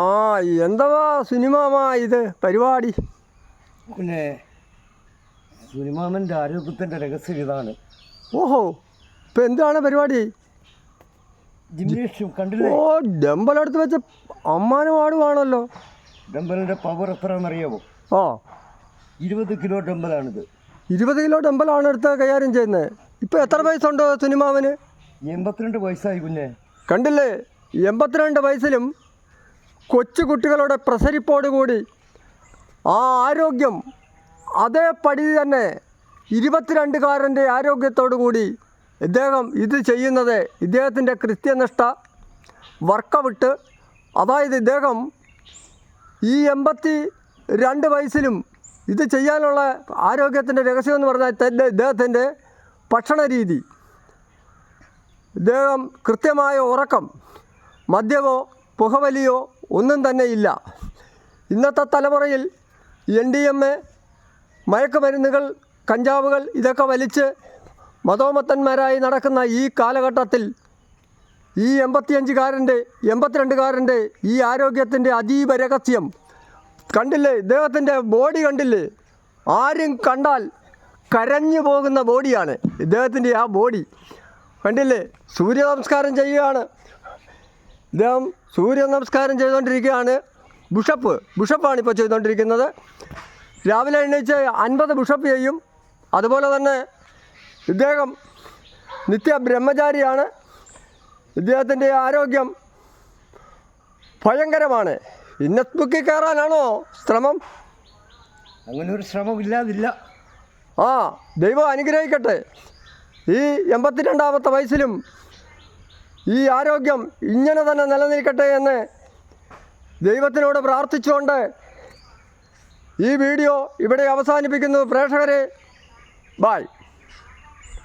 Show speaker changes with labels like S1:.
S1: ആ എന്തുവാ സിനിമാമാ ഇത് പരിപാടി?
S2: പിന്നെ സുനിമാമൻ്റെ ആരോഗ്യത്തിൻ്റെ രഹസ്യം ഇതാണ്.
S1: ഓഹോ, ഇപ്പം എന്താണ് പരിപാടി?
S2: ജിംനേഷ്യം കണ്ടില്ലേ?
S1: ഓ, ഡംബലെടുത്ത് വെച്ച അമ്മാനം ആടുവാണല്ലോ.
S2: ഡംബലിൻ്റെ പവർ എത്രയാണെന്നറിയാമോ?
S1: ആ,
S2: 20 കിലോ ഡംബലാണിത്.
S1: 20 കിലോ ഡംബലാണ് എടുത്ത് കൈകാര്യം ചെയ്യുന്നത്. ഇപ്പം എത്ര വയസ്സുണ്ട് സിനിമാവന്?
S2: 82 വയസ്സായി കുഞ്ഞെ.
S1: കണ്ടില്ലേ, 82 വയസ്സിലും കൊച്ചു കുട്ടികളുടെ പ്രസരിപ്പോടുകൂടി ആ ആരോഗ്യം അതേപടി തന്നെ 22കാരൻ്റെ ആരോഗ്യത്തോടു കൂടി ഇദ്ദേഹം ഇത് ചെയ്യുന്നത് ഇദ്ദേഹത്തിൻ്റെ കൃത്യനിഷ്ഠ വർക്കൗട്ട്. അതായത് ഇദ്ദേഹം ഈ 82 വയസ്സിലും ഇത് ചെയ്യാനുള്ള ആരോഗ്യത്തിൻ്റെ രഹസ്യമെന്ന് പറഞ്ഞാൽ ഇദ്ദേഹത്തിൻ്റെ ഭക്ഷണ രീതി, ഇദ്ദേഹം കൃത്യമായ ഉറക്കം, മദ്യമോ പുകവലിയോ ഒന്നും തന്നെ ഇല്ല. ഇന്നത്തെ തലമുറയിൽ NDMA, മയക്കുമരുന്നുകൾ, കഞ്ചാവുകൾ ഇതൊക്കെ വലിച്ച് മതോമത്തന്മാരായി നടക്കുന്ന ഈ കാലഘട്ടത്തിൽ ഈ 85കാരൻ്റെ 82കാരൻ്റെ ഈ ആരോഗ്യത്തിൻ്റെ അതീവ രഹസ്യം കണ്ടില്ലേ? ഇദ്ദേഹത്തിൻ്റെ ബോഡി കണ്ടില്ലേ? ആരും കണ്ടാൽ കരഞ്ഞു പോകുന്ന ബോഡിയാണ് ഇദ്ദേഹത്തിൻ്റെ ആ ബോഡി. കണ്ടില്ലേ? സൂര്യ നമസ്കാരം ചെയ്യുകയാണ് ഇദ്ദേഹം. സൂര്യ നമസ്കാരം ചെയ്തുകൊണ്ടിരിക്കുകയാണ്. ബുഷപ്പാണ് ഇപ്പോൾ ചെയ്തുകൊണ്ടിരിക്കുന്നത്. രാവിലെ എണീച്ച് 50 ബുഷപ്പ് ചെയ്യും. അതുപോലെ തന്നെ ഇദ്ദേഹം നിത്യ ബ്രഹ്മചാരിയാണ്. ഇദ്ദേഹത്തിൻ്റെ ആരോഗ്യം ഭയങ്കരമാണ്. ഗിന്നസ് ബുക്കിൽ കയറാനാണോ ശ്രമം?
S2: അങ്ങനെ ഒരു ശ്രമം ഇല്ലാതില്ല.
S1: ആ, ദൈവം അനുഗ്രഹിക്കട്ടെ. ഈ 82ാമത്തെ വയസ്സിലും ഈ ആരോഗ്യം ഇങ്ങനെ തന്നെ നിലനിൽക്കട്ടെ എന്ന് ദൈവത്തിനോട് പ്രാർത്ഥിച്ചുകൊണ്ട് ഈ വീഡിയോ ഇവിടെ അവസാനിപ്പിക്കുന്നു. പ്രേക്ഷകരെ, ബൈ.